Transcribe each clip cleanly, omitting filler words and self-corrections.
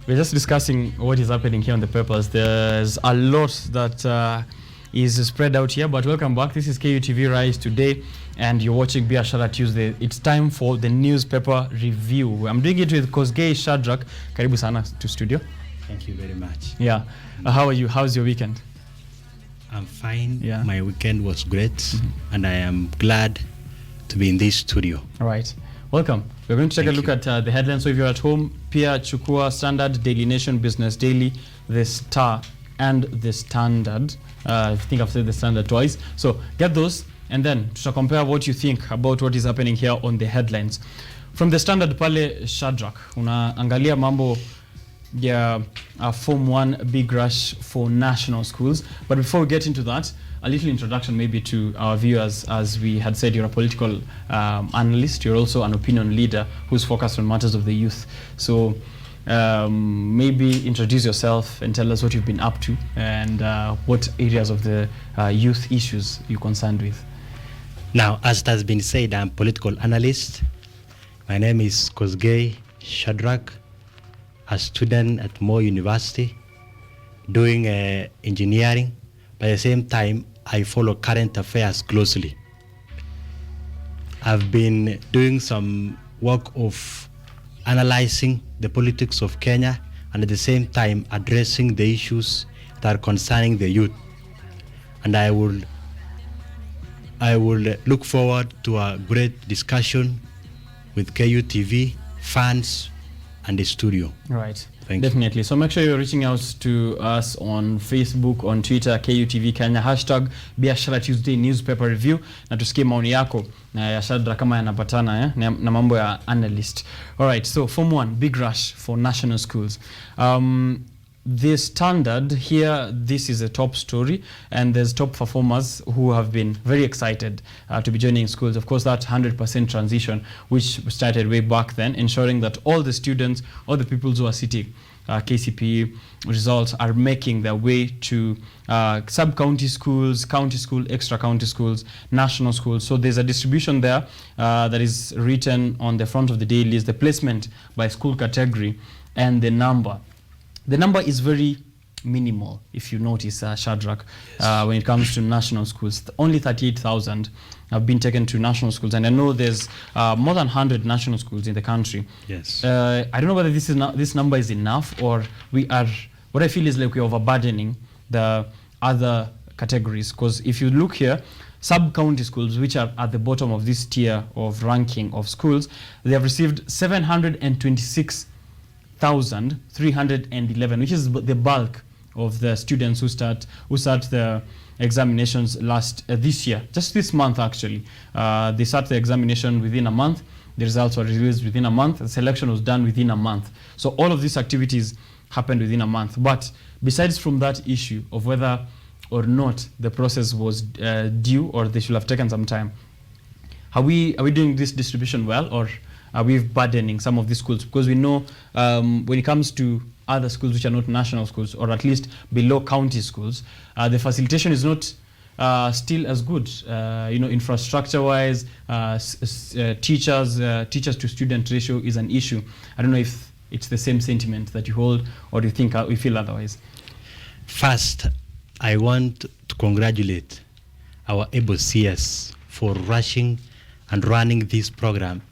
we're just discussing what is happening here on the papers. There's a lot that is spread out here, but welcome back. This is KUTV Rise today, and you're watching Biashara Tuesday. It's time for the newspaper review. I'm doing it with Kosgei Shadrack. Karibu sana to studio. Thank you very much. Yeah. How are you? How's your weekend? I'm fine. Yeah. My weekend was great, and I am glad to be in this studio. All right. Welcome. We're going to take a look at the headlines. So if you're at home, Pia Chukua, Standard, Daily Nation, Business Daily, The Star, and The Standard. I think I've said The Standard twice. So get those, and then to compare what you think about what is happening here on the headlines. From The Standard pale, Shadrack, unaangalia mambo ya Form 1 big rush for national schools. But before we get into that, a little introduction maybe to our viewers. As we had said, you're a political analyst. You're also an opinion leader who's focused on matters of the youth. So maybe introduce yourself and tell us what you've been up to and what areas of the youth issues you're concerned with. Now, as it has been said, I'm a political analyst. My name is Kosgei Shadrack, a student at Moore University, doing engineering. But at the same time, I follow current affairs closely. I've been doing some work of analyzing the politics of Kenya and at the same time addressing the issues that are concerning the youth. And I will look forward to a great discussion with KUTV, fans, and the studio. Right. Definitely. So make sure you're reaching out to us on Facebook, on Twitter, KUTV Kenya, hashtag Biashara Tuesday newspaper review, na tusikie maoni yako na ya Shadrack kama yanapatana na mambo ya analyst. All right, so Form 1 big rush for national schools. The Standard here, this is a top story, and there's top performers who have been very excited to be joining schools. Of course, that 100% transition, which started way back then, ensuring that all the students, all the people who are sitting KCPE results are making their way to sub-county schools, county school, extra county schools, national schools. So there's a distribution there that is written on the front of the daily list, the placement by school category and the number. The number is very minimal, if you notice, Shadrack, when it comes to national schools. Only 38,000 have been taken to national schools. And I know there's more than 100 national schools in the country. Yes. I don't know whether this number is enough, or what I feel is like we're overburdening the other categories. Because if you look here, sub-county schools, which are at the bottom of this tier of ranking of schools, they have received 726,311, which is the bulk of the students who start the examinations this year, just this month actually. They start the examination within a month. The results were released within a month. The selection was done within a month. So all of these activities happened within a month. But besides from that issue of whether or not the process was due or they should have taken some time, are we doing this distribution well, or are we burdening some of these schools? Because we know when it comes to other schools which are not national schools, or at least below county schools, the facilitation is not still as good. Infrastructure-wise, teachers to student ratio is an issue. I don't know if it's the same sentiment that you hold, or do you think we feel otherwise? First, I want to congratulate our able CS for rushing and running this program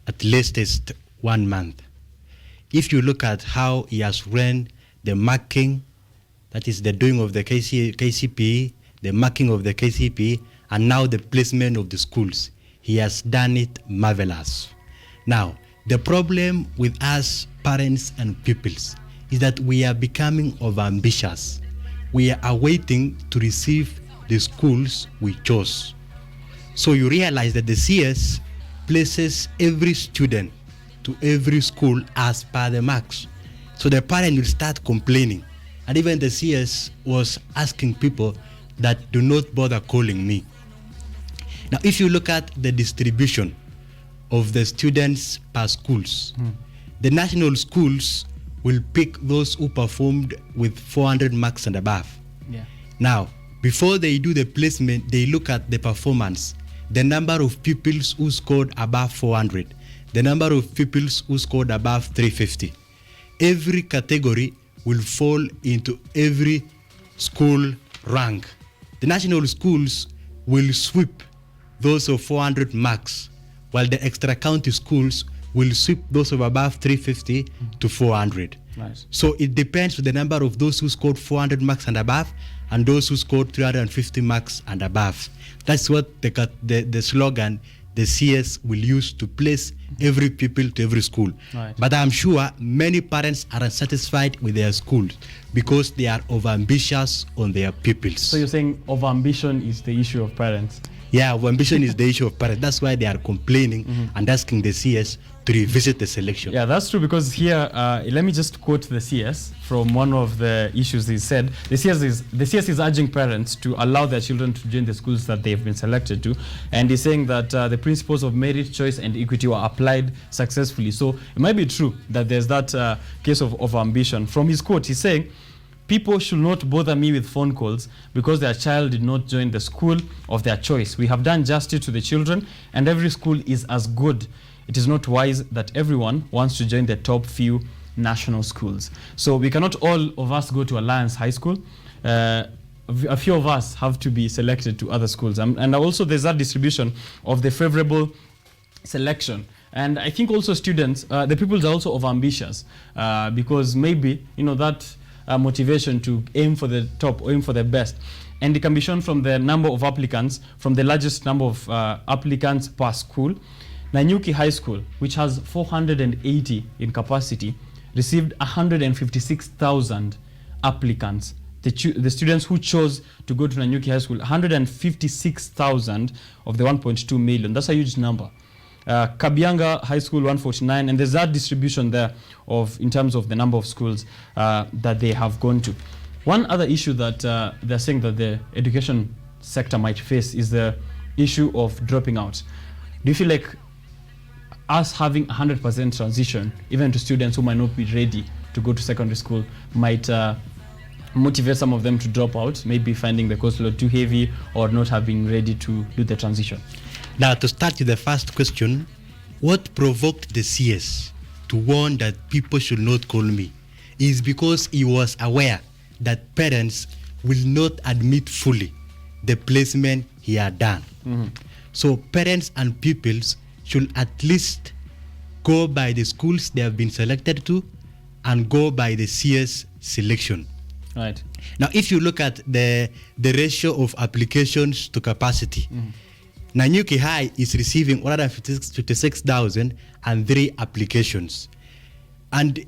at latest 1 month. If you look at how he has run the marking, that is the doing of the KCPE, the marking of the KCPE, and now the placement of the schools, he has done it marvelous. Now, the problem with us parents and pupils is that we are becoming overambitious. We are waiting to receive the schools we chose. So you realize that the CS places every student to every school as per the marks. So the parent will start complaining. And even the CS was asking people that do not bother calling me. Now, if you look at the distribution of the students per schools, the national schools will pick those who performed with 400 marks and above. Yeah. Now, before they do the placement, they look at the performance, the number of pupils who scored above 400, the number of pupils who scored above 350. every category will fall into every school rank. The national schools will sweep those of 400 marks, while the extra county schools will sweep those of above 350 to 400. Nice. So it depends on the number of those who scored 400 marks and above and those who scored 350 marks and above. That's what the slogan the CS will use to place every pupil to every school. Right. But I'm sure many parents are unsatisfied with their schools because they are overambitious on their pupils. So you're saying overambition is the issue of parents? Yeah, ambition is the issue of parents. That's why they are complaining and asking the CS to revisit the selection. Yeah, that's true, because here, let me just quote the CS from one of the issues he said. The CS is urging parents to allow their children to join the schools that they've been selected to. And he's saying that the principles of merit, choice, and equity were applied successfully. So it might be true that there's that case of ambition. From his quote, he's saying, "People should not bother me with phone calls because their child did not join the school of their choice. We have done justice to the children, and every school is as good. It is not wise that everyone wants to join the top few national schools." So we cannot all of us go to Alliance High School. A few of us have to be selected to other schools. And also there's that distribution of the favorable selection. And I think also students, the pupils are also overambitious because maybe, that motivation to aim for the top, aim for the best. And it can be shown from the number of applicants, from the largest number of applicants per school. Nanyuki High School, which has 480 in capacity, received 156,000 applicants. The students who chose to go to Nanyuki High School, 156,000 of the 1.2 million. That's a huge number. Kabianga High School, 149, and there's that distribution there in terms of the number of schools that they have gone to. One other issue that they're saying that the education sector might face is the issue of dropping out. Do you feel like us having 100% transition, even to students who might not be ready to go to secondary school, might motivate some of them to drop out, maybe finding the course load too heavy or not having ready to do the transition? Now, to start with the first question, what provoked the CS to warn that people should not call me is because he was aware that parents will not admit fully the placement he had done. So parents and pupils should at least go by the schools they have been selected to and go by the CS selection. Right. Now, if you look at the ratio of applications to capacity, Nanyuki High is receiving 156,003 applications. And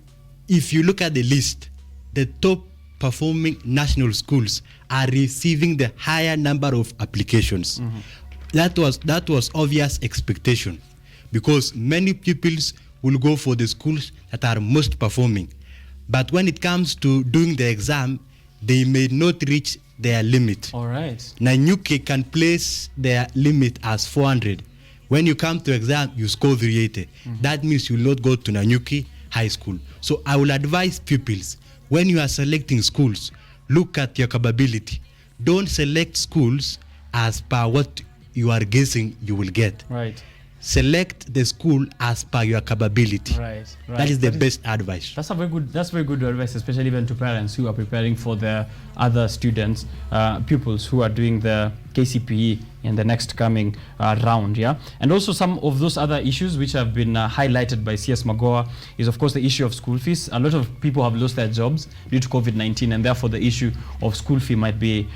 if you look at the list, the top performing national schools are receiving the higher number of applications. That was obvious expectation because many pupils will go for the schools that are most performing. But when it comes to doing the exam, they may not reach their limit. All right. Nanyuki can place their limit as 400. When you come to exam, you score 380. That means you will not go to Nanyuki High School. So I will advise pupils, when you are selecting schools, look at your capability. Don't select schools as per what you are guessing you will get. Right. Select the school as per your capability. Right. That is the best advice. That's very good advice, especially even to parents who are preparing for their other students, pupils who are doing the KCPE in the next coming round, yeah. And also some of those other issues which have been highlighted by CS Magoa is of course the issue of school fees. A lot of people have lost their jobs due to COVID-19, and therefore the issue of school fee might be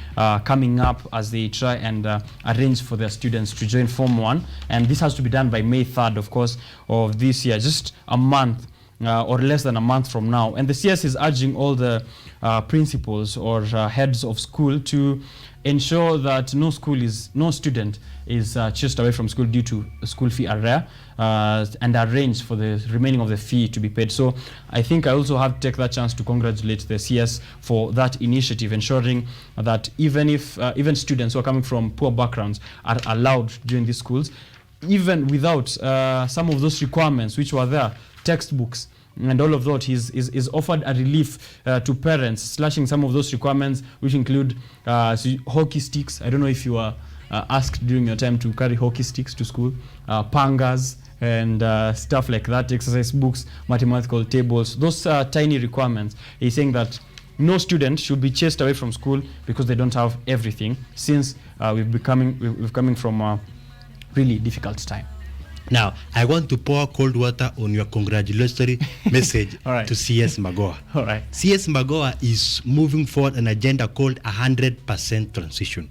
coming up as they try and arrange for their students to join Form 1. And this has to be done by May 3rd, of course, of this year, just a month or less than a month from now. And the CS is urging all the principals or heads of school to ensure that no student is chased away from school due to school fee arrear and arrange for the remaining of the fee to be paid. So I think I also have to take that chance to congratulate the CS for that initiative, ensuring that even students who are coming from poor backgrounds are allowed during these schools, even without some of those requirements which were there, textbooks and all of that. Is offered a relief to parents, slashing some of those requirements, which include hockey sticks. I don't know if you are asked during your time to carry hockey sticks to school, pangas, and stuff like that, exercise books, mathematical tables, those tiny requirements. He's saying that no student should be chased away from school because they don't have everything, since we've coming from a really difficult time. Now, I want to pour cold water on your congratulatory message Right. to CS Magoha. All right. CS Magoha is moving forward an agenda called 100% transition.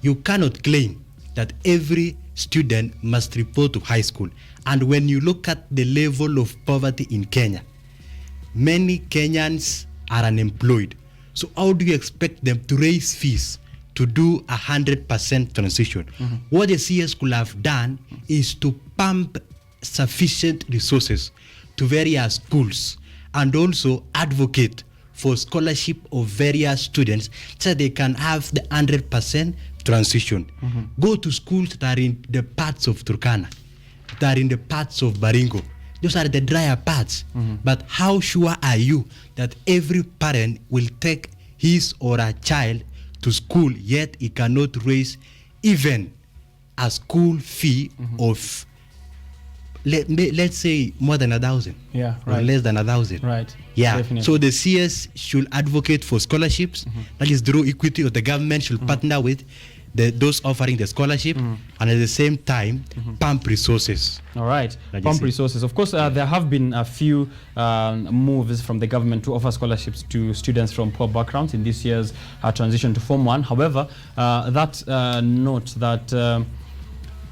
You cannot claim that every student must report to high school. And when you look at the level of poverty in Kenya, many Kenyans are unemployed. So how do you expect them to raise fees to do 100% transition? What the CS could have done is to pump sufficient resources to various schools and also advocate for scholarship of various students so they can have the 100% transition. Go to schools that are in the parts of Turkana, that are in the parts of Baringo. Those are the drier parts. But how sure are you that every parent will take his or her child to school, yet he cannot raise even a school fee of, let's say, more than 1,000? Yeah, or right. less than 1,000. Right. Yeah. Definitely. So the CS should advocate for scholarships. That is through equity, or the government should partner with those offering the scholarship, and at the same time pump resources. All right, Like pump you see. resources. Of course, there have been a few moves from the government to offer scholarships to students from poor backgrounds in this year's transition to Form 1. However, that note that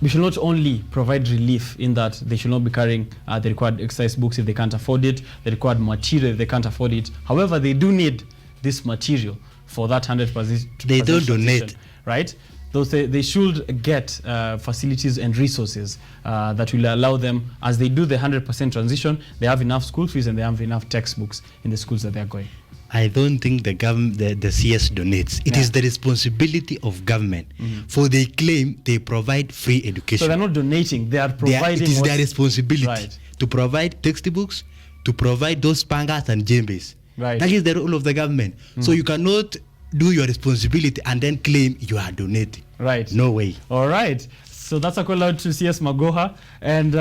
we should not only provide relief in that they should not be carrying the required exercise books if they can't afford it, the required material if they can't afford it. However, they do need this material for that 100%. They don't donate. Right? Those they should get facilities and resources that will allow them, as they do the 100% transition, they have enough school fees and they have enough textbooks in the schools that they are going. I don't think the government, the CS donates. It is the responsibility of government. For they claim they provide free education. So they're not donating, they are providing. It is their responsibility Right. to provide textbooks, to provide those pangas and djembes. Right. That is the role of the government. So you cannot do your responsibility and then claim you are donating. Right. No way. All right. So that's a call out to CS Magoha, and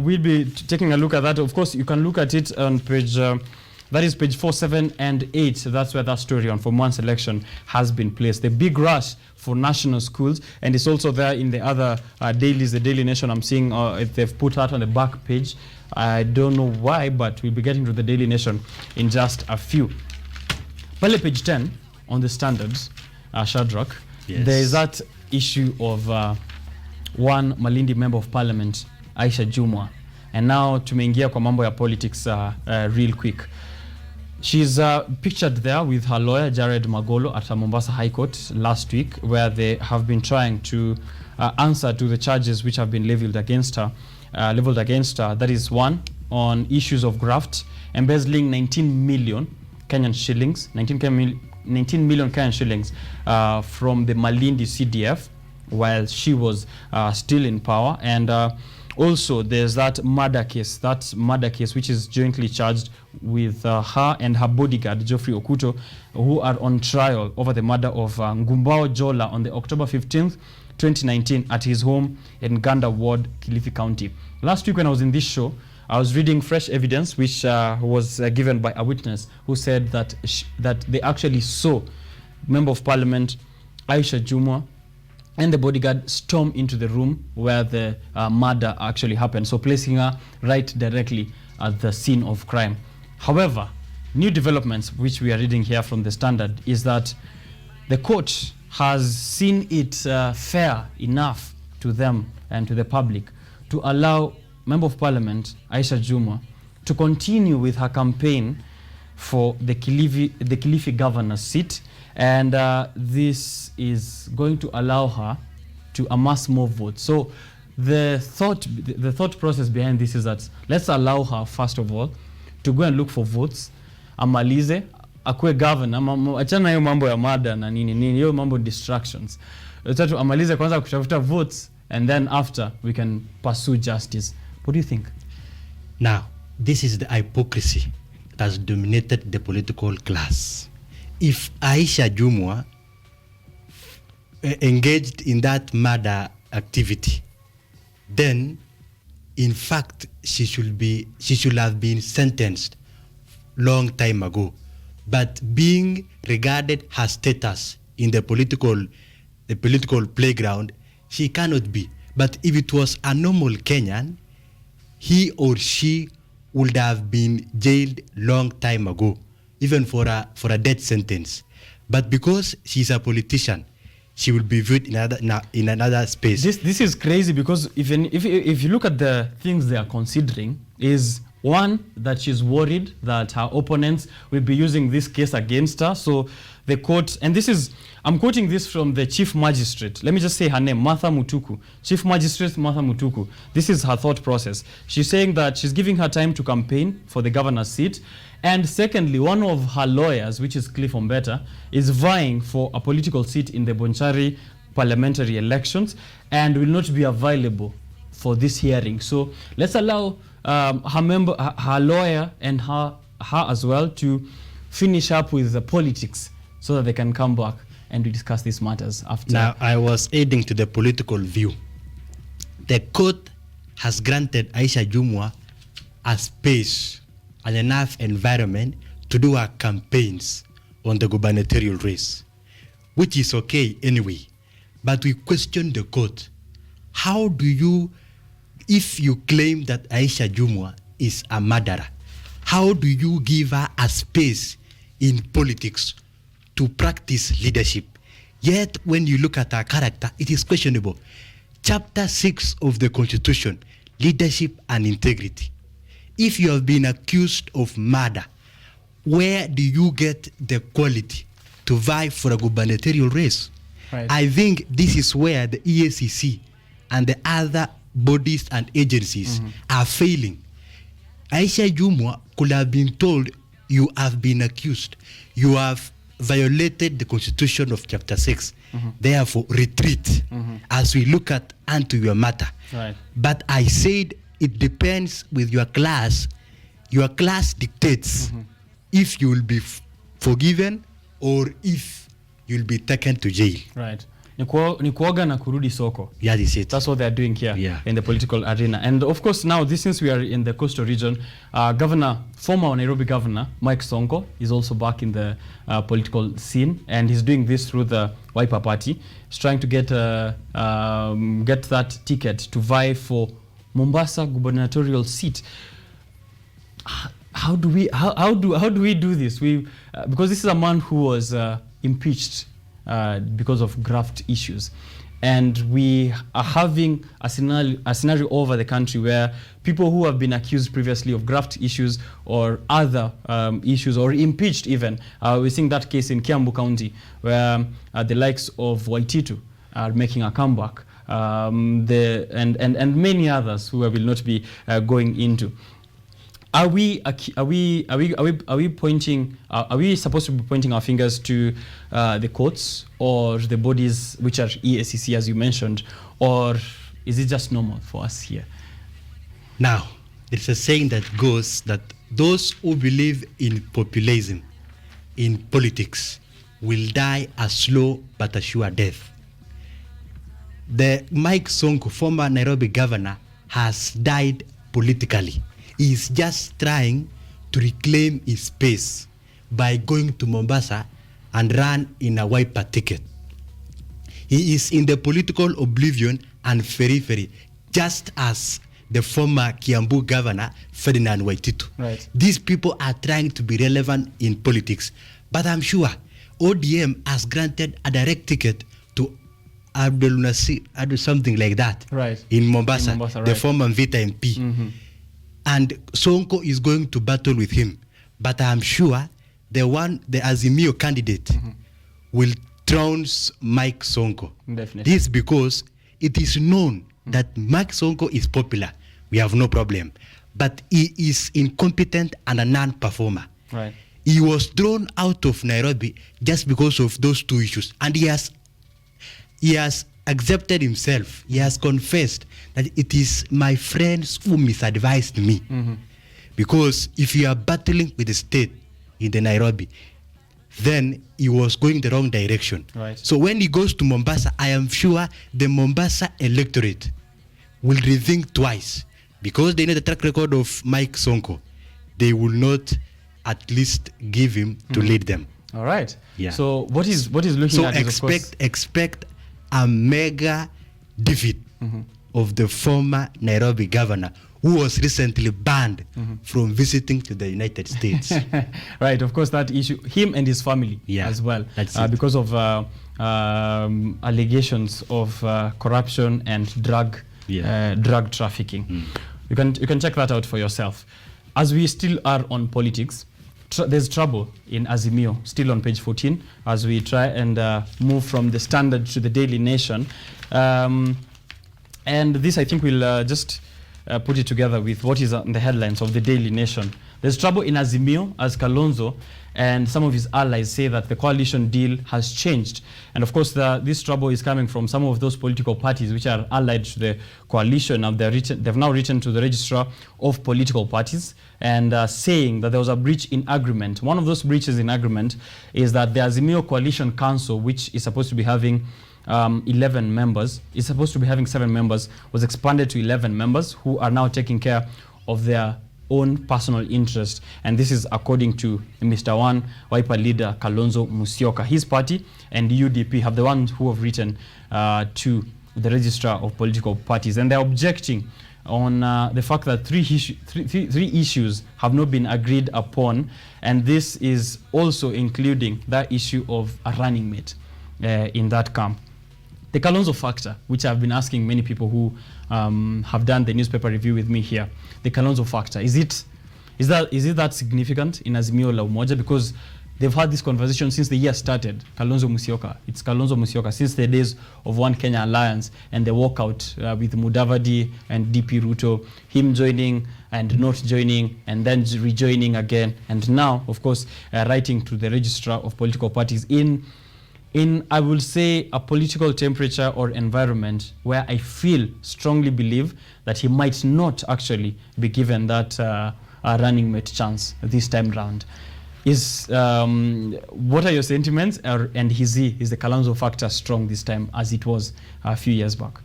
we'll be taking a look at that. Of course, you can look at it on page, that is page 4, 7, and 8. That's where that story on Form 1 selection has been placed. The big rush for national schools, and it's also there in the other dailies, the Daily Nation. I'm seeing they've put that on the back page. I don't know why, but we'll be getting to the Daily Nation in just a few. Pale page 10 on the standards, Shadrack, Yes. there is that issue of one Malindi member of parliament, Aisha Jumwa, and now tumeingia kwa mambo ya politics real quick. She's pictured there with her lawyer Jared Magolo at Mombasa High Court last week, where they have been trying to answer to the charges which have been leveled against her. That is one on issues of graft, embezzling 19 million Kenyan shillings, 19 million Kenyan shillings from the Malindi CDF while she was still in power. And also there's that murder case which is jointly charged with her and her bodyguard Geoffrey Okuto, who are on trial over the murder of Ngumbao Jola on the October 15th 2019 at his home in Ganda Ward, Kilifi County. Last week when I was in this show, I was reading fresh evidence which was given by a witness who said that that they actually saw Member of Parliament Aisha Jumwa and the bodyguard storm into the room where the murder actually happened, so placing her right directly at the scene of crime. However, new developments which we are reading here from the Standard is that the court has seen it fair enough to them and to the public to allow Member of Parliament Aisha Jumwa to continue with her campaign for the Kilifi governor's seat, and this is going to allow her to amass more votes. So the thought process behind this is that let's allow her first of all to go and look for votes, amalize akue governor, achana hiyo mambo ya mada na nini hiyo mambo distractions. Let's amalize kwanza kutafuta votes, and then after we can pursue justice. What do you think? Now, this is the hypocrisy that has dominated the political class. If Aisha Jumwa engaged in that murder activity, then in fact, she should have been sentenced long time ago. But being regarded her status in the political playground, she cannot be. But if it was a normal Kenyan, he or she would have been jailed long time ago, even for a death sentence. But because she's a politician, she will be viewed in another space. This is crazy, because even if you look at the things they are considering, is one, that she's worried that her opponents will be using this case against her. So the court, and I'm quoting this from the chief magistrate. Let me just say her name, Martha Mutuku. Chief Magistrate Martha Mutuku. This is her thought process. She's saying that she's giving her time to campaign for the governor's seat. And secondly, one of her lawyers, which is Cliff Ombeta, is vying for a political seat in the Bonchari parliamentary elections and will not be available for this hearing. So let's allow her lawyer and her as well to finish up with the politics so that they can come back and we discuss these matters after. Now, I was adding to the political view. The court has granted Aisha Jumwa a space and enough environment to do her campaigns on the gubernatorial race, which is okay anyway. But we question the court. How do you, if you claim that Aisha Jumwa is a murderer, how do you give her a space in politics to practice leadership? Yet, when you look at her character, it is questionable. Chapter 6 of the Constitution, leadership and integrity. If you have been accused of murder, where do you get the quality to vie for a gubernatorial race? Right. I think this is where the EACC and the other bodies and agencies are failing. Aisha Jumwa could have been told, you have been accused. You have violated the Constitution of Chapter 6. Therefore, retreat as we look at unto your matter. Right. But I said it depends with your class. Your class dictates if you will be forgiven or if you'll be taken to jail. Right. Ni kuoga na kurudi soko. Yeah, that's it. That's what they're doing here in the political arena. And of course, now, since we are in the coastal region, former Nairobi governor, Mike Sonko, is also back in the political scene, and he's doing this through the Wiper Party. He's trying to get that ticket to vie for Mombasa gubernatorial seat. How do we do this? Because this is a man who was impeached because of graft issues, and we are having a scenario over the country where people who have been accused previously of graft issues or other issues, or impeached even, we're seeing that case in Kiambu County where the likes of Waititu are making a comeback, and many others who I will not be going into. Are we pointing? Are we supposed to be pointing our fingers to the courts or the bodies which are EACC, as you mentioned, or is it just normal for us here? Now, there's a saying that goes that those who believe in populism, in politics, will die a slow but a sure death. The Mike Sonko, former Nairobi governor, has died politically. He is just trying to reclaim his space by going to Mombasa and run in a Wiper ticket. He is in the political oblivion and periphery, just as the former Kiambu governor, Ferdinand Waititu. Right. These people are trying to be relevant in politics. But I'm sure ODM has granted a direct ticket to Abdul Nasir, something like that, right, in Mombasa, right, the former Mvita MP. And Sonko is going to battle with him. But I'm sure the Azimio candidate will trounce Mike Sonko. Definitely. This because it is known that Mike Sonko is popular. We have no problem. But he is incompetent and a non-performer. Right. He was thrown out of Nairobi just because of those two issues. And he has accepted himself. He has confessed that it is my friends who misadvised me. Because if you are battling with the state in the Nairobi, then he was going the wrong direction. Right. So when he goes to Mombasa, I am sure the Mombasa electorate will rethink twice because they know the track record of Mike Sonko, they will not at least give him to lead them. All right. Yeah. So what is looking So at is, of course, expect a mega defeat of the former Nairobi governor, who was recently banned from visiting to the United States. right. Of course, that issue, him and his family as well, because of allegations of corruption and drug trafficking. You can check that out for yourself. As we still are on politics, there's trouble in Azimio, still on page 14, as we try and move from the Standard to the Daily Nation. And this, I think, will just put it together with what is on the headlines of the Daily Nation. There's trouble in Azimio as Kalonzo and some of his allies say that the coalition deal has changed. And of course, this trouble is coming from some of those political parties which are allied to the coalition. And they've now written to the registrar of political parties and saying that there was a breach in agreement. One of those breaches in agreement is that the Azimio Coalition Council, which is supposed to be having 11 members, is supposed to be having 7 members, was expanded to 11 members who are now taking care of their own personal interest. And this is according to Mr. One Wiper leader Kalonzo Musyoka. His party and the UDP have the ones who have written to the registrar of political parties, and they're objecting on the fact that three issues have not been agreed upon, and this is also including that issue of a running mate in that camp. The Kalonzo factor, which I've been asking many people who have done the newspaper review with me here, the Kalonzo factor, is it that significant in Azimio la Umoja? Because they've had this conversation since the year started. Kalonzo Musyoka, it's Kalonzo Musyoka since the days of One Kenya Alliance and the walkout with Mudavadi and DP Ruto, him joining and not joining and then rejoining again, and now, of course, writing to the registrar of political parties in I will say a political temperature or environment where I strongly believe that he might not actually be given that running mate chance this time round. What are your sentiments? And is the Kalonzo factor strong this time as it was a few years back?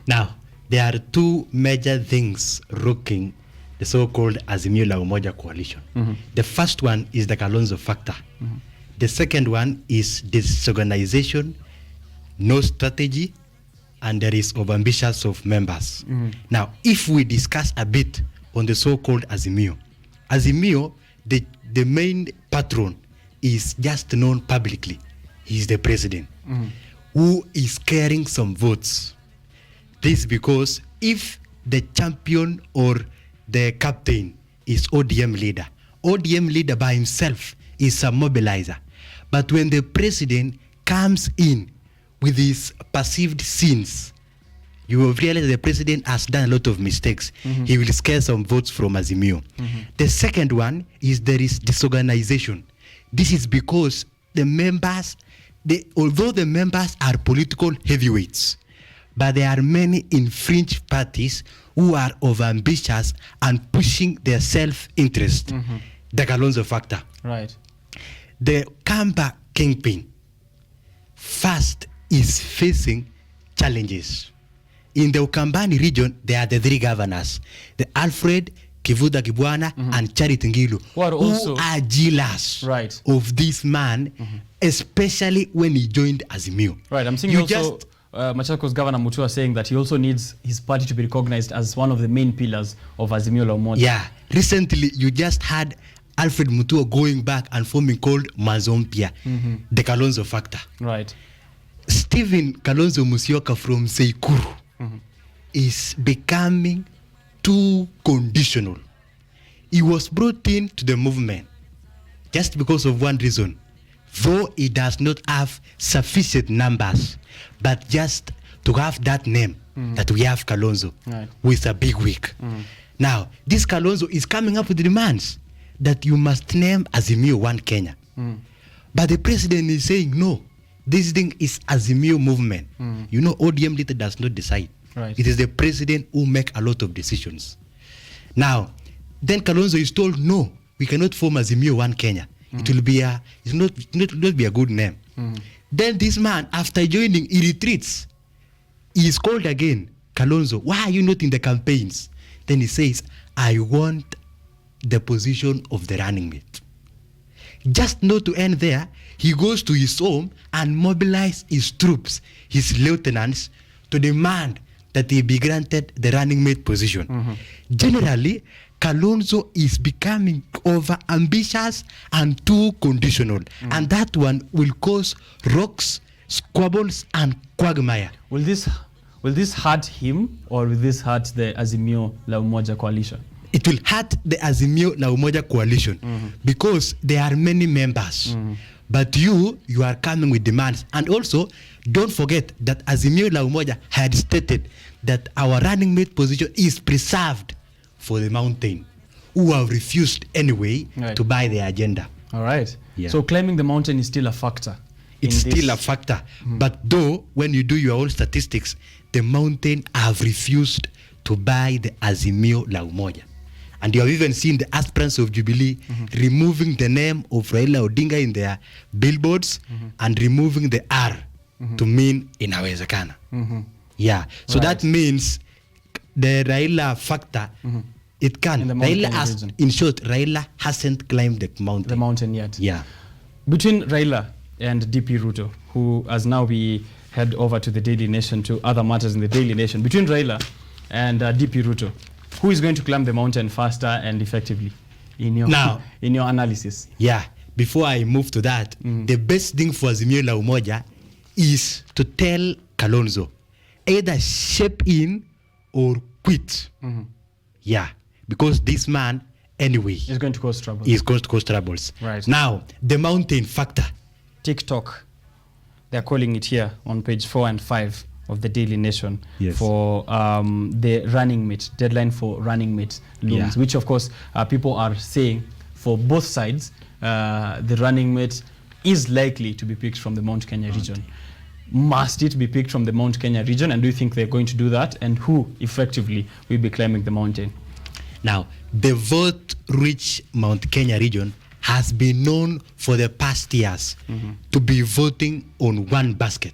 Now, there are two major things rocking the so-called Azimio la Umoja coalition. The first one is the Kalonzo factor. The second one is disorganization, no strategy, and there is overambitious of members. Now, if we discuss a bit on the so-called Azimio, the main patron is just known publicly. He's the president, who is carrying some votes. This because if the champion or the captain is ODM leader by himself is a mobilizer. But when the president comes in with his perceived sins, you will realize the president has done a lot of mistakes. He will scare some votes from Azimio. The second one is there is disorganization. This is because the members, although the members are political heavyweights, but there are many in fringe parties who are overambitious and pushing their self-interest. The Kalonzo factor. Right. The Kamba kingpin first is facing challenges. In the Ukambani region, there are the 3 governors, the Alfred, Kivuda Kibwana, and Charity Ngilu, who are jealous of this man, especially when he joined Azimio. Right, I'm seeing Machakos Governor Mutua saying that he also needs his party to be recognized as one of the main pillars of Azimio la Umoja. Yeah, recently you just had Alfred Mutua going back and forming called Mazompia, the Kalonzo factor. Right. Stephen Kalonzo Musyoka from Seikuru is becoming too conditional. He was brought into the movement just because of one reason, though he does not have sufficient numbers, but just to have that name that we have Kalonzo with a big wig. Now, this Kalonzo is coming up with demands that you must name Azimio One Kenya. But the president is saying, no, this thing is Azimio movement. You know, ODM leader does not decide. Right. It is the president who make a lot of decisions. Now, then Kalonzo is told, no, we cannot form Azimio One Kenya. It will be not be a good name. Then this man, after joining, he retreats. He is called again, Kalonzo, why are you not in the campaigns? Then he says, I want the position of the running mate. Just not to end there, he goes to his home and mobilizes his troops, his lieutenants, to demand that he be granted the running mate position. Generally, Kalonzo is becoming over ambitious and too conditional, and that one will cause rocks, squabbles, and quagmire. Will this hurt him, or will this hurt the Azimio la Umoja coalition? It will hurt the Azimio la Umoja coalition because there are many members. But you are coming with demands. And also, don't forget that Azimio la Umoja had stated that our running mate position is preserved for the mountain, who have refused anyway to buy the agenda. All right. Yeah. So claiming the mountain is still a factor. It's still a factor. But though, when you do your own statistics, the mountain have refused to buy the Azimio la Umoja. And you have even seen the aspirants of Jubilee removing the name of Raila Odinga in their billboards and removing the R to mean inawezekana. Yeah. So that means the Raila factor, it can. In short, Raila hasn't climbed the mountain. The mountain yet. Yeah. Between Raila and DP Ruto, who has now we head over to the Daily Nation to other matters in the Daily Nation. Between Raila and DP Ruto, who is going to climb the mountain faster and effectively in your analysis? Yeah. Before I move to that, the best thing for Azimio la Umoja is to tell Kalonzo either shape in or quit. Yeah. Because this man, anyway, is going to cause trouble. He's going to cause troubles. Right. Now, the mountain factor. TikTok, they're calling it here on page 4 and 5 of the Daily Nation for the running mate, deadline for running mate looms, which of course people are saying for both sides, the running mate is likely to be picked from the Mount Kenya region. Must it be picked from the Mount Kenya region, and do you think they're going to do that, and who effectively will be climbing the mountain? Now, the vote-rich Mount Kenya region has been known for the past years to be voting on one basket.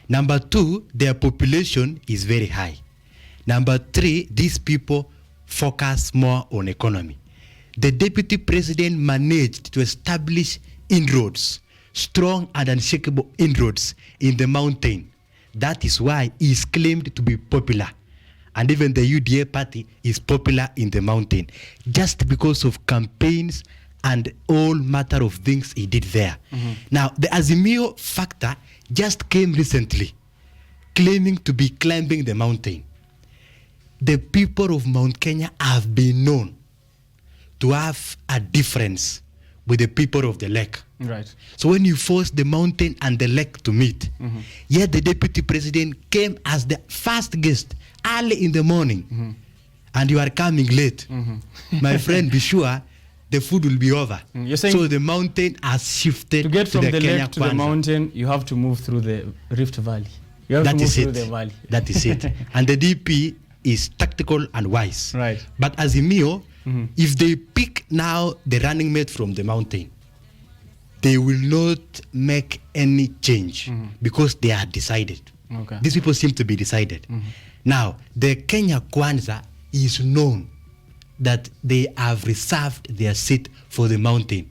Number 2, their population is very high. Number 3, these people focus more on economy. The deputy president managed to establish inroads, strong and unshakable inroads in the mountain. That is why he is claimed to be popular. And even the UDA party is popular in the mountain, just because of campaigns and all matter of things he did there. Now, the Azimio factor just came recently, claiming to be climbing the mountain. The people of Mount Kenya have been known to have a difference with the people of the lake. Right. So when you force the mountain and the lake to meet, yet the deputy president came as the first guest early in the morning, and you are coming late. My friend, be sure the food will be over. You're saying so the mountain has shifted to get from the Kenya lake to the mountain, you have to move through the Rift Valley. You have to move through the valley. That is it. And the DP is tactical and wise. Right. But Azimio, if they pick now the running mate from the mountain, they will not make any change because they are decided. Okay. These people seem to be decided. Now, the Kenya Kwanza is known that they have reserved their seat for the mountain.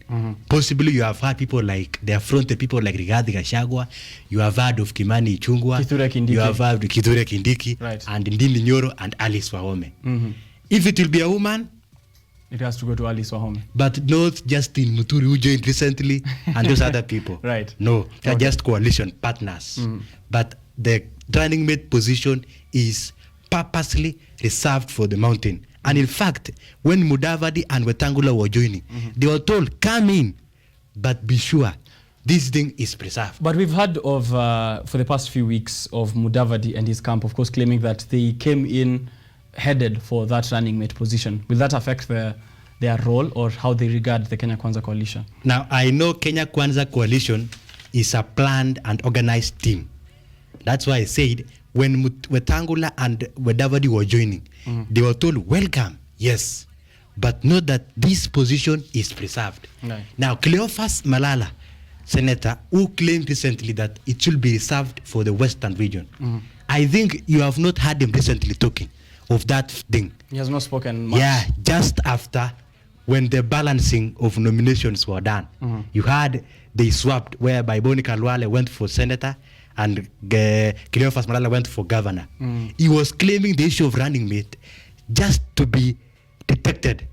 Possibly you have heard people like, they have fronted people like Rigathi Gachagua, you have heard of Kimani Ichung'wah, you have heard of Kithure Kindiki, and Ndindi Nyoro and Alice Wahome. If it will be a woman, it has to go to Alice Wahome. But not Justin Muturi, who joined recently, and those other people. Right. No, they're just coalition partners. But the running mate position is purposely reserved for the mountain. And in fact, when Mudavadi and Wetangula were joining, they were told, come in, but be sure this thing is preserved. But we've heard of, for the past few weeks, of Mudavadi and his camp, of course, claiming that they came in headed for that running mate position. Will that affect their role or how they regard the Kenya Kwanza coalition? Now, I know Kenya Kwanza coalition is a planned and organized team. That's why I said, when Wetangula and Mudavadi were joining, they were told, welcome, yes, but note that this position is preserved. Right. Now, Cleophas Malala, senator, who claimed recently that it should be reserved for the Western region, I think you have not heard him recently talking. of that thing. He has not spoken much. Yeah, just after when the balancing of nominations were done, you had they swapped whereby Boni Kalwale went for senator and Cleophas Malala went for governor. He was claiming the issue of running mate just to be detected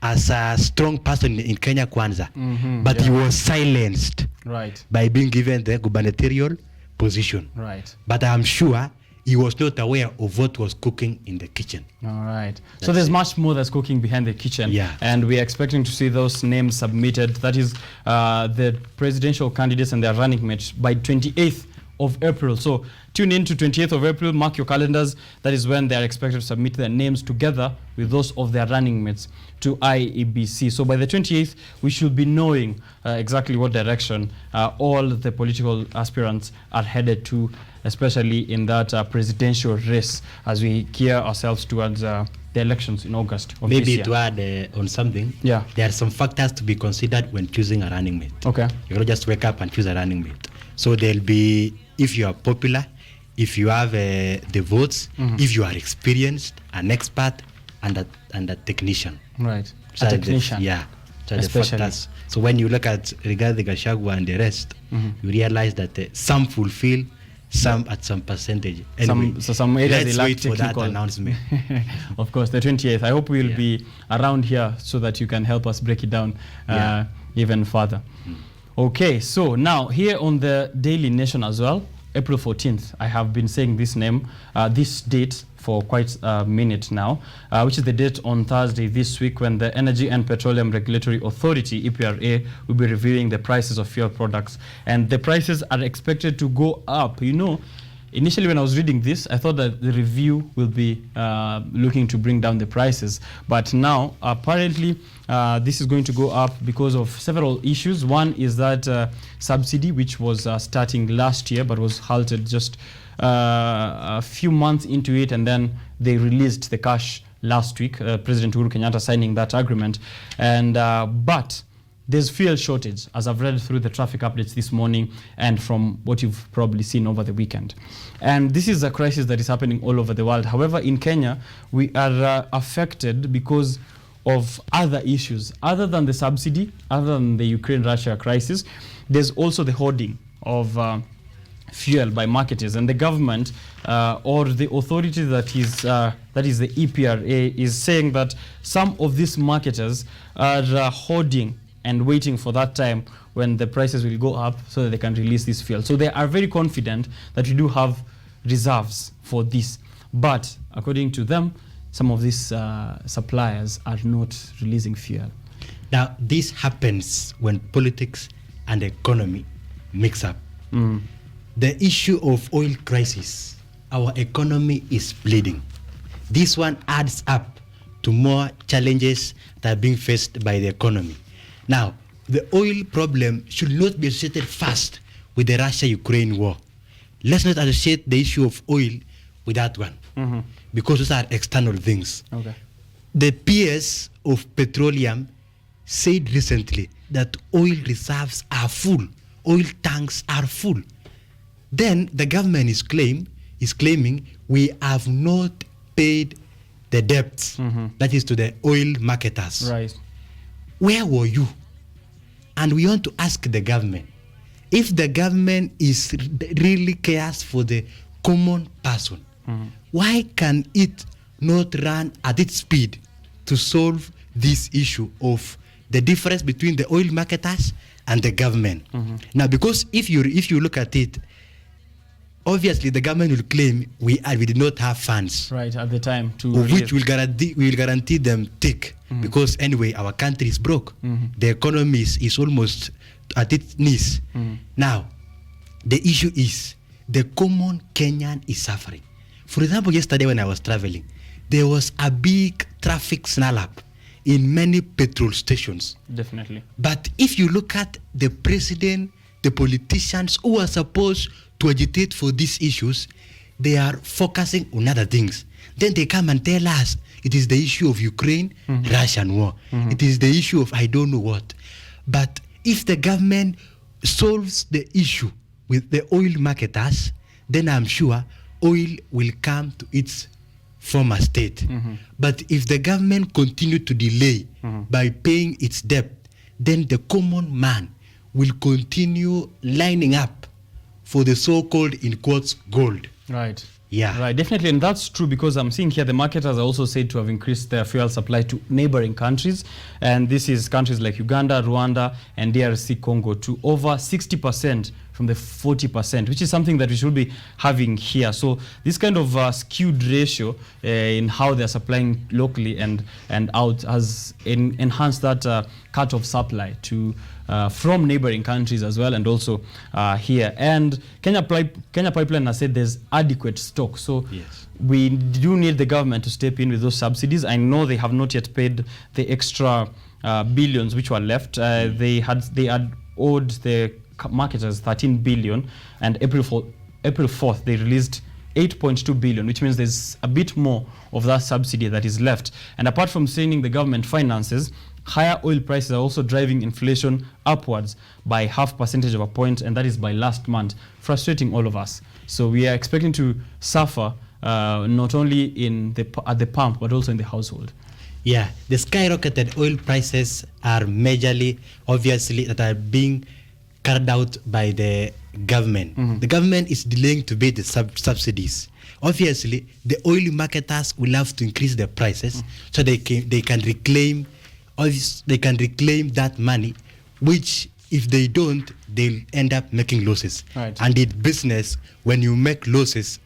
as a strong person in Kenya Kwanza, but he was silenced by being given the gubernatorial position. But I'm sure he was not aware of what was cooking in the kitchen. All right. So there's much more that's cooking behind the kitchen. Yeah. And we're expecting to see those names submitted. That is the presidential candidates and their running mates by 28th of April. So tune in to 28th of April, mark your calendars. That is when they are expected to submit their names together with those of their running mates to IEBC. So by the 28th, we should be knowing exactly what direction all the political aspirants are headed to, especially in that presidential race as we gear ourselves towards the elections in August of Maybe this to add on something, there are some factors to be considered when choosing a running mate. Okay. You cannot just wake up and choose a running mate. So there'll be, if you are popular, if you have the votes, if you are experienced, an expert, and a technician. Right. So a technician. So the factors. So when you look at regarding Gachagua and the rest, you realize that some fulfill, some at some percentage. Anyway, some areas let's wait for that announcement. Of course, the 28th. I hope we'll be around here so that you can help us break it down even further. Okay, so now here on the Daily Nation as well, April 14th, I have been saying this name, this date for quite a minute now, which is the date on Thursday this week when the Energy and Petroleum Regulatory Authority, EPRA, will be reviewing the prices of fuel products. And the prices are expected to go up. You know, initially when I was reading this, I thought that the review will be looking to bring down the prices. But now, apparently, this is going to go up because of several issues. One is that subsidy, which was starting last year but was halted just a few months into it, and then they released the cash last week, President Uhuru Kenyatta signing that agreement. And but there's fuel shortage, as I've read through the traffic updates this morning and from what you've probably seen over the weekend. And this is a crisis that is happening all over the world. However, in Kenya, we are affected because of other issues. Other than the subsidy, other than the Ukraine-Russia crisis, there's also the hoarding of fuel by marketers. And the government or the authority that is the EPRA is saying that some of these marketers are hoarding and waiting for that time when the prices will go up so that they can release this fuel. So they are very confident that we do have reserves for this. But according to them, some of these suppliers are not releasing fuel. Now, this happens when politics and economy mix up. The issue of oil crisis, our economy is bleeding. This one adds up to more challenges that are being faced by the economy. Now, the oil problem should not be associated first with the Russia-Ukraine war. Let's not associate the issue of oil with that one, because those are external things. Okay. The peers of petroleum said recently that oil reserves are full, oil tanks are full. Then the government is claiming we have not paid the debts, that is to the oil marketers. Right. Where were you? And we want to ask the government, if the government really cares for the common person, why can it not run at its speed to solve this issue of the difference between the oil marketers and the government? Now, because if you look at it, obviously the government will claim we did not have funds right at the time to of which we will guarantee them take, because anyway our country is broke. The economy is almost at its knees. Now the issue is the common Kenyan is suffering. For example, yesterday when I was traveling, there was a big traffic snarl-up in many petrol stations. Definitely. But if you look at the president, the politicians who are supposed to agitate for these issues, they are focusing on other things. Then they come and tell us it is the issue of Ukraine, Russian war. It is the issue of I don't know what. But if the government solves the issue with the oil marketers, then I'm sure oil will come to its former state. But if the government continue to delay by paying its debt, then the common man will continue lining up for the so-called, in quotes, gold. Right. Yeah. Right, definitely, and that's true because I'm seeing here the marketers are also said to have increased their fuel supply to neighboring countries, and this is countries like Uganda, Rwanda, and DRC Congo to over 60% from the 40%, which is something that we should be having here. So this kind of skewed ratio in how they're supplying locally and out has enhanced that cut of supply to from neighboring countries as well, and also here. And Kenya Pipeline has said there's adequate stock. So Yes. we do need the government to step in with those subsidies. I know they have not yet paid the extra billions which were left. They had owed the marketers 13 billion, and April 4th they released 8.2 billion, which means there's a bit more of that subsidy that is left. And apart from straining the government finances, higher oil prices are also driving inflation upwards by 0.5 percentage point, and that is by last month, frustrating all of us. So we are expecting to suffer not only at the pump but also in the household. Yeah, the skyrocketed oil prices are majorly, obviously, that are being carried out by the government. The government is delaying to pay the subsidies. Obviously, the oil marketers will have to increase their prices so they can reclaim that money, which if they don't, they'll end up making losses. Right. And in business, when you make losses,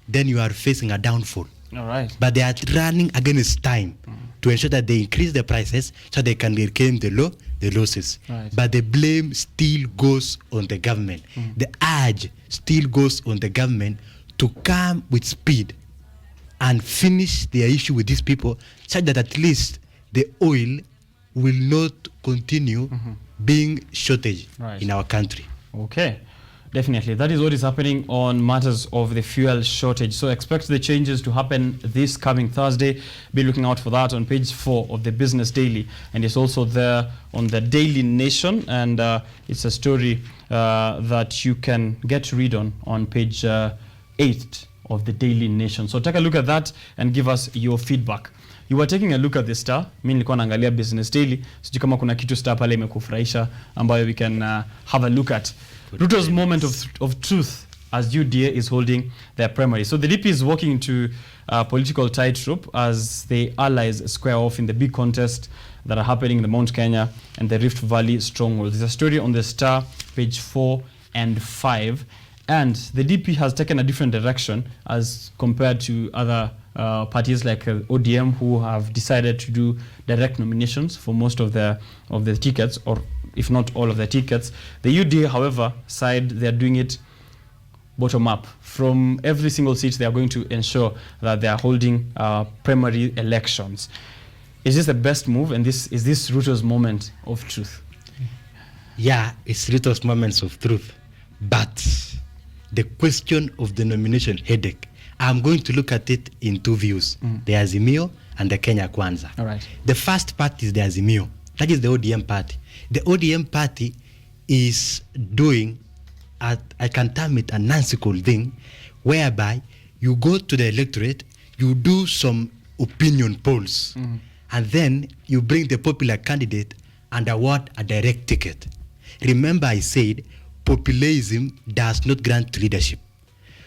then you are facing a downfall. All right. But they are running against time to ensure that they increase the prices so they can reclaim the losses. Right. But the blame still goes on the government. The urge still goes on the government to come with speed and finish their issue with these people such that at least the oil will not continue being shortage in our country. Okay. Definitely. That is what is happening on matters of the fuel shortage. So expect the changes to happen this coming Thursday. Be looking out for that on page 4 of the Business Daily. And it's also there on the Daily Nation. And it's a story that you can get to read on page 8 of the Daily Nation. So take a look at that and give us your feedback. You were taking a look at the Star. Mimi nilikuwa naangalia Business Daily. Sijui kama kuna kitu Star pale imekufurahisha ambayo we can have a look at. Ruto's moment of truth as UDA is holding their primary. So the DP is walking into political tightrope as the allies square off in the big contest that are happening in the Mount Kenya and the Rift Valley strongholds. There's a story on the Star, page 4 and 5. And the DP has taken a different direction as compared to other parties like ODM, who have decided to do direct nominations for most of the tickets, or if not all of the tickets. The UDA, however, side they are doing it bottom up. From every single seat, they are going to ensure that they are holding primary elections. Is this the best move? And is this Ruto's moment of truth? Yeah, it's Ruto's moments of truth. But the question of the nomination headache, I'm going to look at it in two views, the Azimio and the Kenya Kwanza. All right. The first part is the Azimio. That is the ODM party. The ODM party is doing, I can term it a nonsensical thing, whereby you go to the electorate, you do some opinion polls, and then you bring the popular candidate and award a direct ticket. Remember, I said populism does not grant leadership.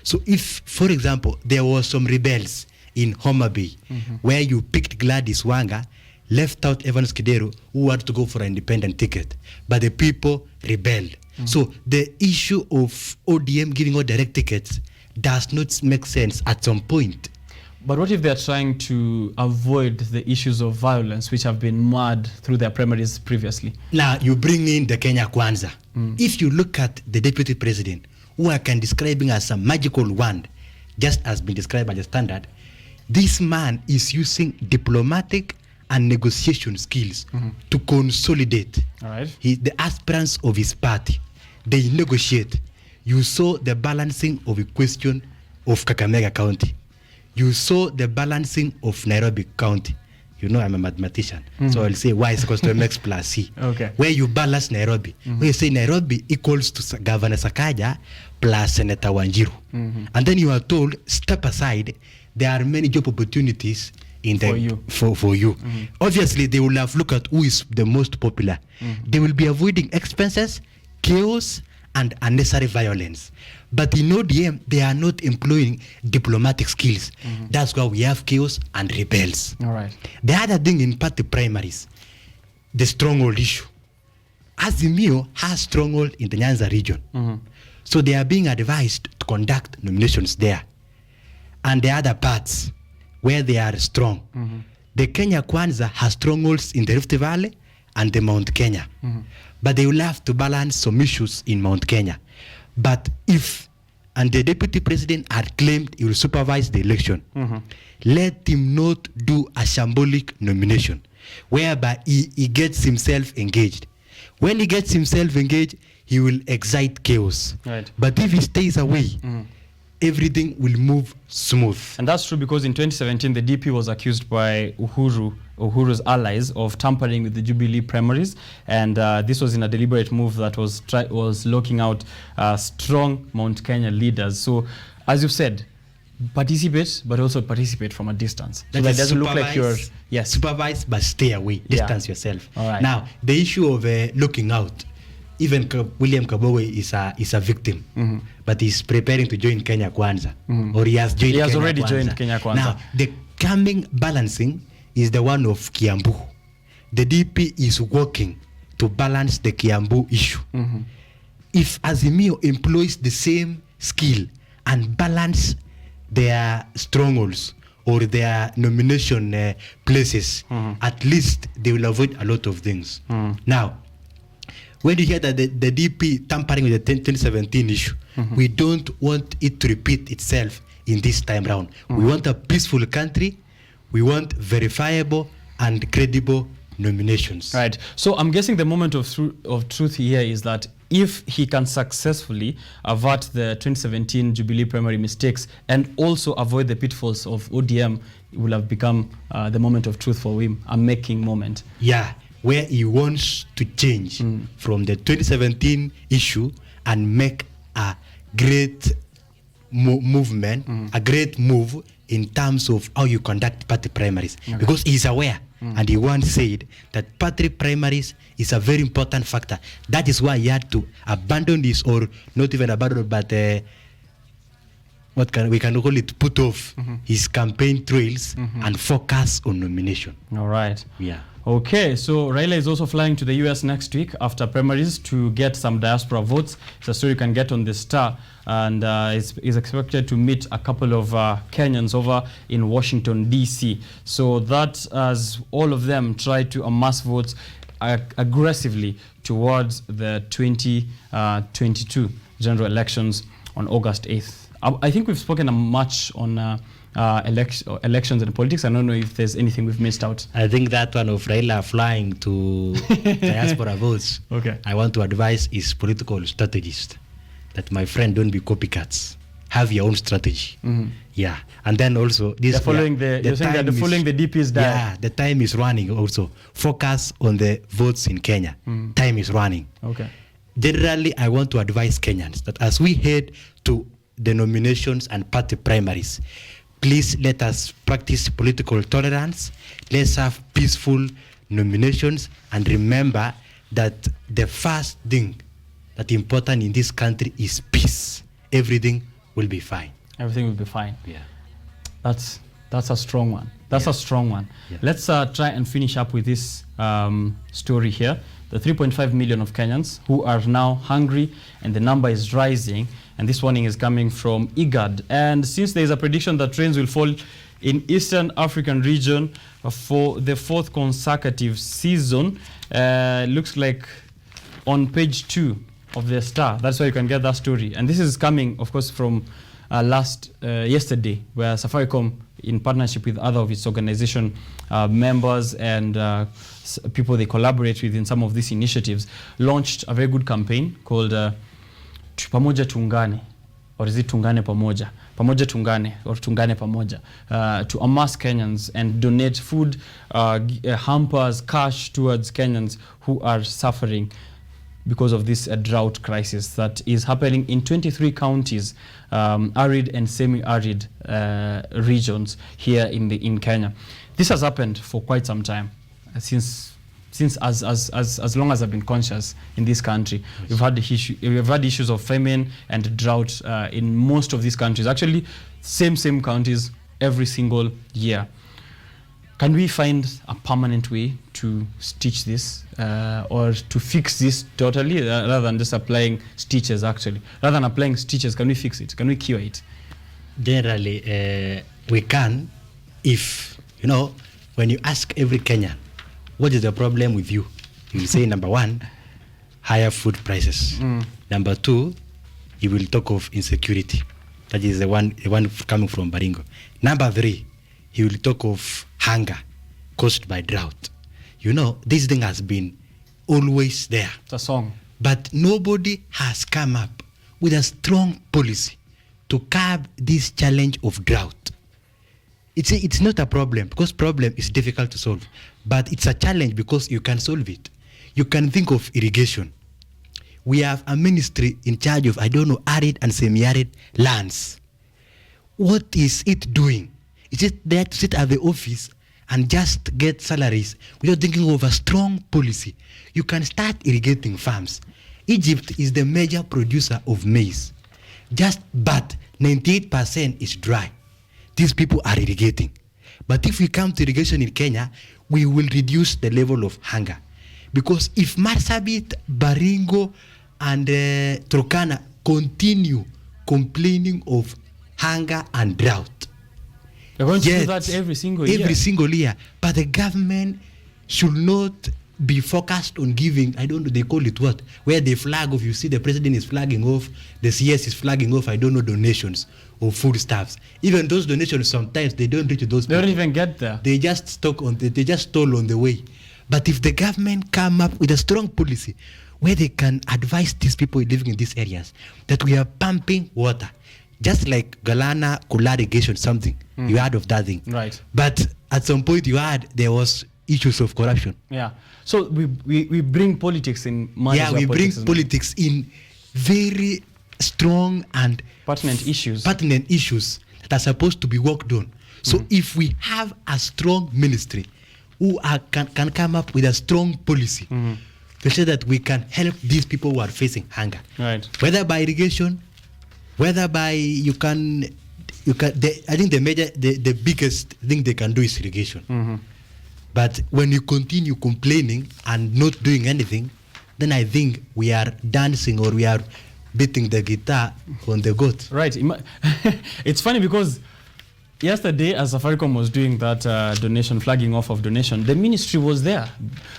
So if, for example, there was some rebels in Homa Bay, where you picked Gladys Wanga, left out Evans Kidero, who had to go for an independent ticket, but the people rebelled. So the issue of ODM giving out direct tickets does not make sense at some point. But what if they're trying to avoid the issues of violence which have been marred through their primaries previously? Now you bring in the Kenya Kwanza. If you look at the deputy president, who I can describing as a magical wand, just as been described by the Standard, this man is using diplomatic and negotiation skills to consolidate the aspirants of his party. They negotiate. You saw the balancing of a question of Kakamega County. You saw the balancing of Nairobi County. You know I'm a mathematician, so I'll say y is equals to mx plus c. Okay. Where you balance Nairobi, where you say Nairobi equals to Governor Sakaja plus Senator Wanjiru. And then you are told, step aside, there are many job opportunities in For the you. for you. Obviously, they will have looked at who is the most popular. They will be avoiding expenses, chaos, and unnecessary violence. But in ODM, they are not employing diplomatic skills. That's why we have chaos and rebels. All right. The other thing in party primaries, the stronghold issue. Azimio has stronghold in the Nyanza region. So they are being advised to conduct nominations there. And the other parts where they are strong. The Kenya Kwanza has strongholds in the Rift Valley and the Mount Kenya. But they will have to balance some issues in Mount Kenya. But if, and the deputy president had claimed he will supervise the election, let him not do a shambolic nomination, whereby he gets himself engaged. When he gets himself engaged, he will excite chaos. Right. But if he stays away, everything will move smooth. And that's true because in 2017, the DP was accused by Uhuru's allies of tampering with the Jubilee primaries. And this was in a deliberate move that was locking out strong Mount Kenya leaders. So, as you said, participate, but also participate from a distance. So that it doesn't look like you're... Yes. Supervise, but stay away. Distance yourself. All right. Now, the issue of looking out, even William Kabowe is a victim, but he's preparing to join Kenya Kwanza, or he has joined. He has Kenya already Kwanza. joined Kenya Kwanza. Now, the coming balancing is the one of Kiambu. The DP is working to balance the Kiambu issue. If Azimio employs the same skill and balance their strongholds or their nomination places, at least they will avoid a lot of things. Now, when you hear that the DP tampering with the 2017 issue, we don't want it to repeat itself in this time round. We want a peaceful country. We want verifiable and credible nominations. Right. So I'm guessing the moment of truth here is that if he can successfully avert the 2017 Jubilee primary mistakes and also avoid the pitfalls of ODM, it will have become the moment of truth for him, a making moment. Yeah, where he wants to change from the 2017 issue and make a great movement, a great move in terms of how you conduct party primaries. Because he's aware, and he once said that party primaries is a very important factor. That is why he had to abandon this, or not even abandon, but we can call it, put off his campaign trails and focus on nomination. All right. Yeah. Okay, so Raila is also flying to the US next week after primaries to get some diaspora votes. It's a story you can get on the Star, and is expected to meet a couple of Kenyans over in Washington, D.C. So that as all of them try to amass votes aggressively towards the 2022 general elections on August 8th. I think we've spoken much on elections and politics. I don't know if there's anything we've missed out. I think that one of Raila flying to diaspora votes, Okay. I want to advise his political strategist that, my friend, don't be copycats. Have your own strategy. Yeah. And then also, this, They're following you're saying they're following the DP's diet. Yeah, the time is running also. Focus on the votes in Kenya. Time is running. Okay. Generally, I want to advise Kenyans that as we head to the nominations and party primaries, please let us practice political tolerance. Let's have peaceful nominations, and remember that the first thing that is important in this country is peace. Everything will be fine. Everything will be fine. Yeah. That's a strong one. That's a strong one. Yeah. Let's try and finish up with this story here. The 3.5 million of Kenyans who are now hungry, and the number is rising. And this warning is coming from IGAD. And since there is a prediction that rains will fall in Eastern African region for the fourth consecutive season, looks like on page 2 of the Star. That's where you can get that story. And this is coming, of course, from yesterday, where Safaricom, in partnership with other of its organization members and people they collaborate with in some of these initiatives, launched a very good campaign called Pamoja Tungane, or is it Tungane Pamoja? Pamoja Tungane, or Tungane Pamoja, to amass Kenyans and donate food, hampers, cash towards Kenyans who are suffering. because of this drought crisis that is happening in 23 counties, arid and semi-arid regions here in Kenya. This has happened for quite some time, since as long as I've been conscious in this country. We've had issues of famine and drought in most of these countries. Actually, same counties every single year. Can we find a permanent way to stitch this or to fix this totally, rather than just applying stitches? Actually, rather than applying stitches, can we fix it? Can we cure it? Generally, we can, if, you know, when you ask every Kenyan, what is the problem with you? You will say, number one, higher food prices. Number two, you will talk of insecurity. That is the one coming from Baringo. Number three, he will talk of hunger caused by drought. You know, this thing has been always there. It's a song. But nobody has come up with a strong policy to curb this challenge of drought. It's not a problem, because problem is difficult to solve. But it's a challenge because you can solve it. You can think of irrigation. We have a ministry in charge of, arid and semi-arid lands. What is it doing? Is it there to sit at the office and just get salaries without thinking of a strong policy? You can start irrigating farms. Egypt is the major producer of maize. But 98% is dry. These people are irrigating. But if we come to irrigation in Kenya, we will reduce the level of hunger. Because if Marsabit, Baringo, and Turkana continue complaining of hunger and drought, we're going to do that every single year. Every single year. But the government should not be focused on giving, they call it what? Where they flag off, you see the president is flagging off, the CS is flagging off, donations of foodstuffs. Even those donations, sometimes they don't reach those people. They don't even get there. They just stall on the way. But if the government come up with a strong policy where they can advise these people living in these areas that we are pumping water, just like Galana Kula irrigation, something. You heard of that thing. Right. But at some point you heard there was issues of corruption. Yeah. So we bring politics in. Yeah, we bring politics in very strong and pertinent issues that are supposed to be worked on. So if we have a strong ministry who can come up with a strong policy to say that we can help these people who are facing hunger, right? Whether by irrigation, whether by I think the biggest thing they can do is irrigation. But when you continue complaining and not doing anything, then I think we are dancing or we are beating the guitar on the goat. Right. It's funny because yesterday, as Safaricom was doing that donation, flagging off of donation, the ministry was there.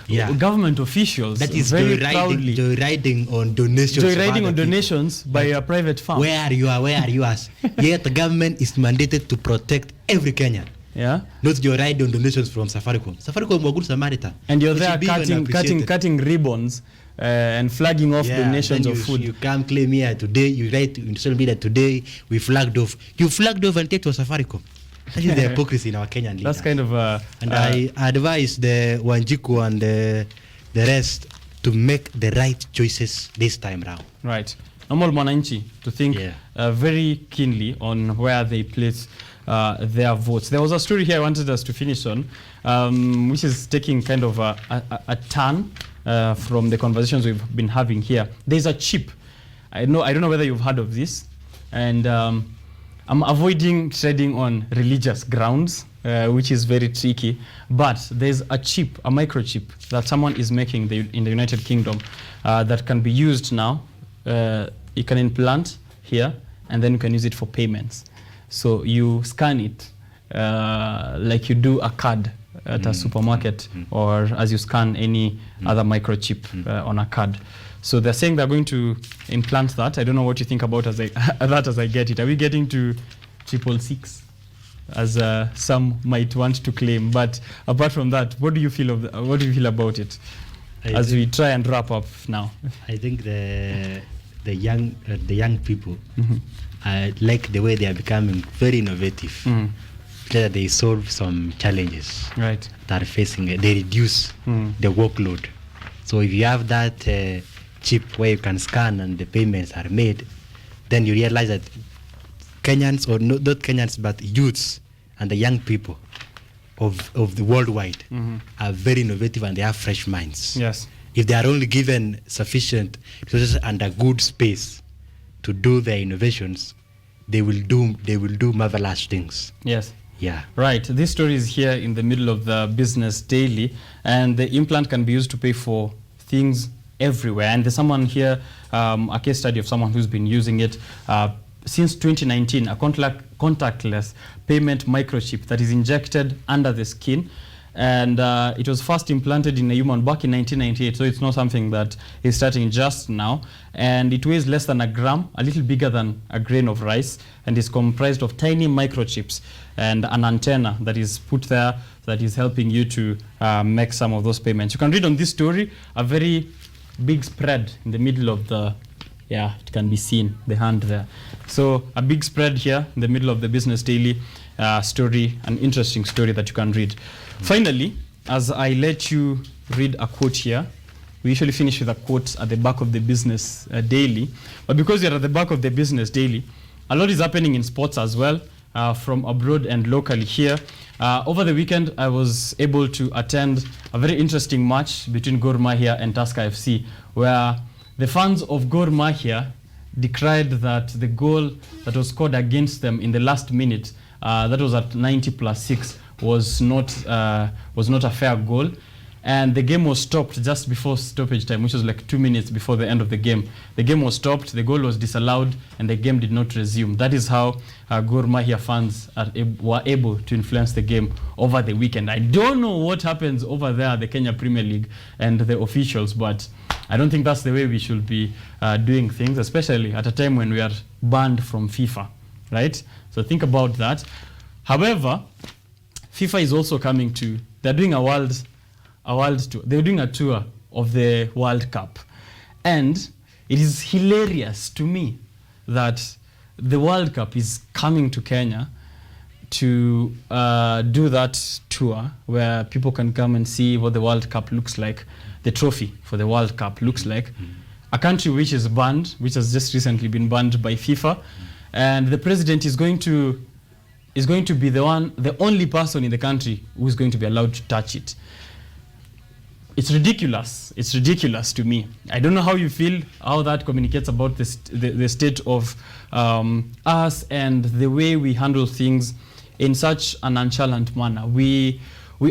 Yeah. Government officials. That is very joyriding on donations. Joyriding on donations by a private firm. Where are you us? Yet the government is mandated to protect every Kenyan. Yeah. Not joyride on donations from Safaricom. Safaricom were good Samaritan. And you're there cutting ribbons and flagging off donations of food. You come claim here today, you write in social media today, we flagged off. You flagged off and take to Safaricom. That is the hypocrisy in our Kenyan leaders. That's kind of and I advise the Wanjiku and the rest to make the right choices this time round. Right. Normal Mwananchi to think very keenly on where they place their votes. There was a story here I wanted us to finish on, which is taking kind of a turn from the conversations we've been having here. There's a chip. I don't know whether you've heard of this, and I'm avoiding trading on religious grounds, which is very tricky. But there's a chip, a microchip that someone is making in the United Kingdom that can be used now. You can implant here, and then you can use it for payments. So you scan it like you do a card at a supermarket, or as you scan any other microchip on a card. So they're saying they're going to implant that. I don't know what you think about as I get it. Are we getting to 666, as some might want to claim? But apart from that, what do you feel about it as we try and wrap up now? I think the young people, I like the way they are becoming very innovative. That they solve some challenges that are facing. They reduce the workload. So if you have that chip where you can scan and the payments are made, then you realize that Kenyans, or not Kenyans, but youths and the young people of the worldwide are very innovative and they have fresh minds. Yes. If they are only given sufficient resources and a good space to do their innovations, they will do marvelous things. Yes. Yeah. Right. This story is here in the middle of the Business Daily, and the implant can be used to pay for things everywhere. And there's someone here, a case study of someone who's been using it since 2019, a contactless payment microchip that is injected under the skin. And it was first implanted in a human back in 1998, so it's not something that is starting just now. And it weighs less than a gram, a little bigger than a grain of rice, and is comprised of tiny microchips and an antenna that is put there that is helping you to make some of those payments. You can read on this story a very big spread in the middle of the, it can be seen, the hand there. So a big spread here in the middle of the Business Daily story, an interesting story that you can read. Finally, as I let you read a quote here, we usually finish with a quote at the back of the Business Daily. But because you're at the back of the Business Daily, a lot is happening in sports as well, from abroad and locally here. Over the weekend, I was able to attend a very interesting match between Gor Mahia and Tusker FC, where the fans of Gor Mahia decried that the goal that was scored against them in the last minute, that was at 90+6, was not a fair goal, and the game was stopped just before stoppage time, which was like 2 minutes before the end of the game. The game was stopped, the goal was disallowed, and the game did not resume. That is how Gor Mahia fans were able to influence the game over the weekend. I don't know what happens over there at the Kenya Premier League and the officials, but I don't think that's the way we should be doing things, especially at a time when we are banned from FIFA, right? So think about that. However, FIFA is also coming to, they're doing a world tour. They're doing a tour of the World Cup. And it is hilarious to me that the World Cup is coming to Kenya to do that tour where people can come and see what the World Cup looks like, the trophy for the World Cup looks like. A country which is banned, which has just recently been banned by FIFA. And the president is going to be the only person in the country who is going to be allowed to touch it. It's ridiculous. It's ridiculous to me. I don't know how you feel, how that communicates about the state of us and the way we handle things in such a nonchalant manner. We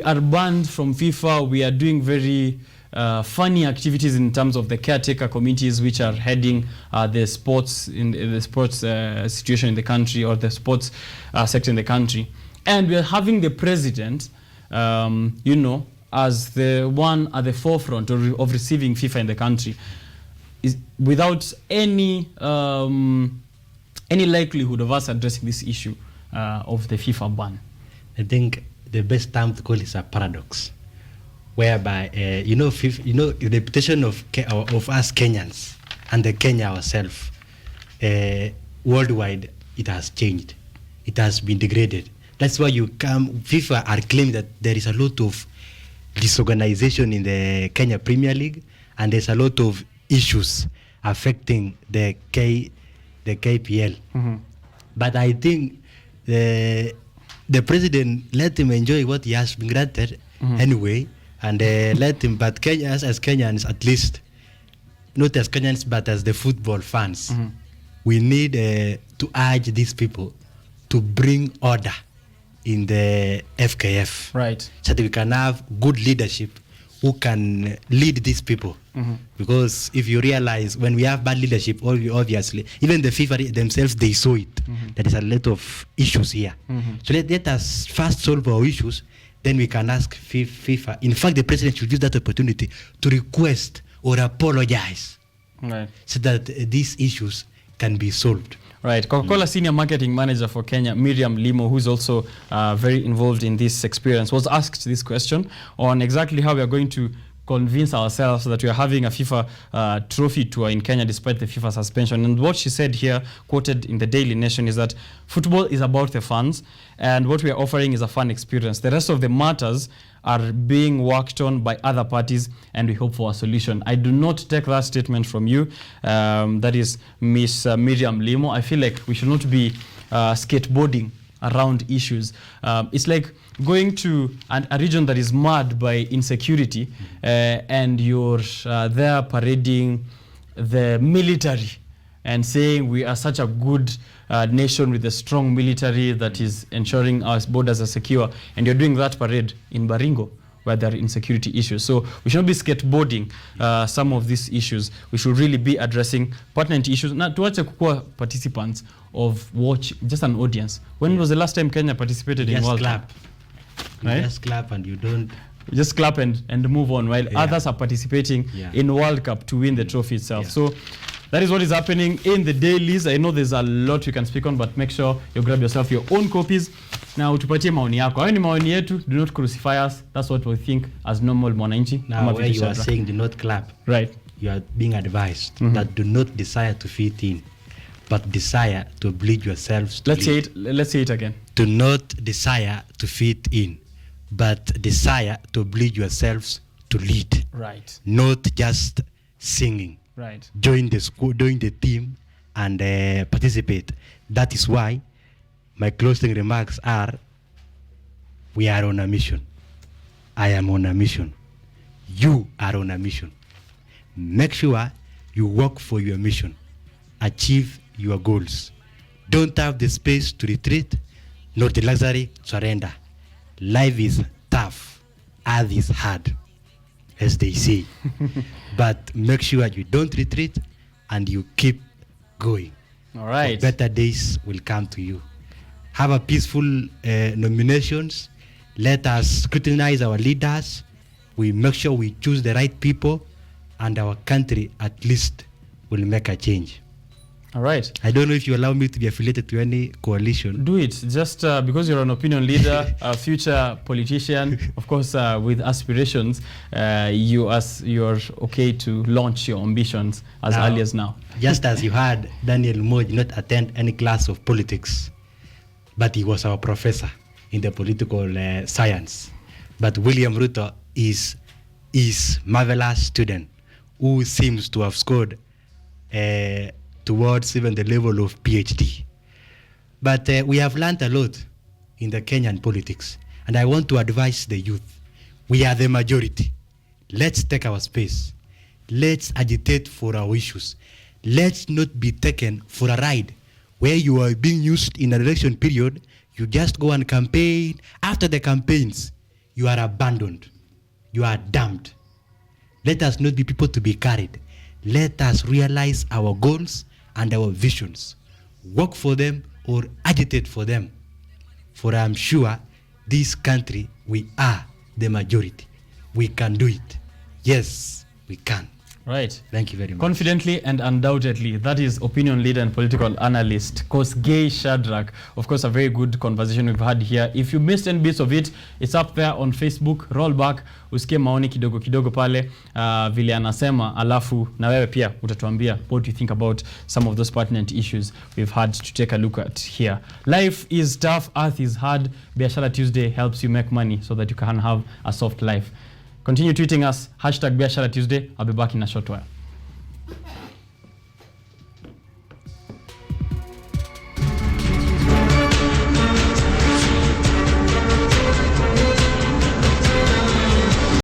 are banned from FIFA. We are doing very funny activities in terms of the caretaker committees which are heading the sports situation in the country, or the sports sector in the country. And we are having the president, as the one at the forefront of receiving FIFA in the country, without any likelihood of us addressing this issue of the FIFA ban. I think the best term to call is a paradox, whereby the reputation of us Kenyans and the Kenya ourselves worldwide, it has changed. It has been degraded. That's why FIFA are claiming that there is a lot of disorganization in the Kenya Premier League, and there's a lot of issues affecting the KPL. But I think the president let him enjoy what he has been granted anyway, and let him. But Kenyans, as Kenyans, at least, not as Kenyans, but as the football fans, we need to urge these people to bring order in the FKF, right? So that we can have good leadership who can lead these people. Because if you realize, when we have bad leadership, obviously, even the FIFA themselves, they saw it. There is a lot of issues here. So let us first solve our issues, then we can ask FIFA. In fact, the president should use that opportunity to request or apologize, right, so that these issues can be solved. Right. Coca-Cola Senior Marketing Manager for Kenya, Miriam Limo, who's also very involved in this experience, was asked this question on exactly how we are going to convince ourselves that we are having a FIFA trophy tour in Kenya despite the FIFA suspension. And what she said here, quoted in the Daily Nation, is that football is about the fans, and what we are offering is a fun experience. The rest of the matters are being worked on by other parties, and we hope for a solution. I do not take that statement from you. That is Miss Miriam Limo. I feel like we should not be skateboarding around issues. It's like going to a region that is marred by insecurity, and you're there parading the military and saying we are such a good nation with a strong military that is ensuring our borders are secure, and you're doing that parade in Baringo where there are insecurity issues. So we should not be skateboarding some of these issues. We should really be addressing pertinent issues. Now, to watch participants of watch, just an audience. When was the last time Kenya participated in World Cup? You just clap and you don't. You just clap and move on, while others are participating in World Cup to win the trophy itself. So that is what is happening in the dailies. I know there's a lot you can speak on, but make sure you grab yourself your own copies. Now, tupatie maoni yako. Hayo ni maoni yetu. Do not crucify us. That's what we think as normal mwananchi. Now, where you are saying do not clap, right? You are being advised that do not desire to fit in, but desire to bleed yourselves to Let's say it again. Do not desire to fit in, but desire to bleed yourselves to lead. Right. Not just singing. Right. Join the school, join the team, and participate. That is why my closing remarks are: we are on a mission. I am on a mission. You are on a mission. Make sure you work for your mission. Achieve your goals. Don't have the space to retreat, nor the luxury to surrender. Life is tough. Earth is hard, as they say. But make sure you don't retreat and you keep going. All right. Better days will come to you. Have a peaceful nominations. Let us scrutinize our leaders. We make sure we choose the right people, and our country at least will make a change. All right. I don't know if you allow me to be affiliated to any coalition. Do it. Just because you're an opinion leader, a future politician, of course, with aspirations, you're okay to launch your ambitions as early as now. Just as you had Daniel Moi did not attend any class of politics, but he was our professor in the political science. But William Ruto is marvelous student who seems to have scored towards even the level of PhD. But we have learned a lot in the Kenyan politics, and I want to advise the youth. We are the majority. Let's take our space. Let's agitate for our issues. Let's not be taken for a ride where you are being used in an election period. You just go and campaign. After the campaigns, you are abandoned. You are dumped. Let us not be people to be carried. Let us realize our goals and our visions. Work for them or agitate for them. For I am sure this country, we are the majority. We can do it. Yes, we can. Right. Thank you very much. Confidently and undoubtedly, that is opinion leader and political analyst Kosgei Shadrack. Of course, a very good conversation we've had here. If you missed any bits of it, it's up there on Facebook. Roll back, usikie maoni kidogo kidogo pale vile anasema, alafu na wewe pia utatuambia what you think about some of those pertinent issues we've had to take a look at here. Life is tough, earth is hard. Biashara Tuesday helps you make money so that you can have a soft life. Continue tweeting us, #Biashara Tuesday. I'll be back in a short while.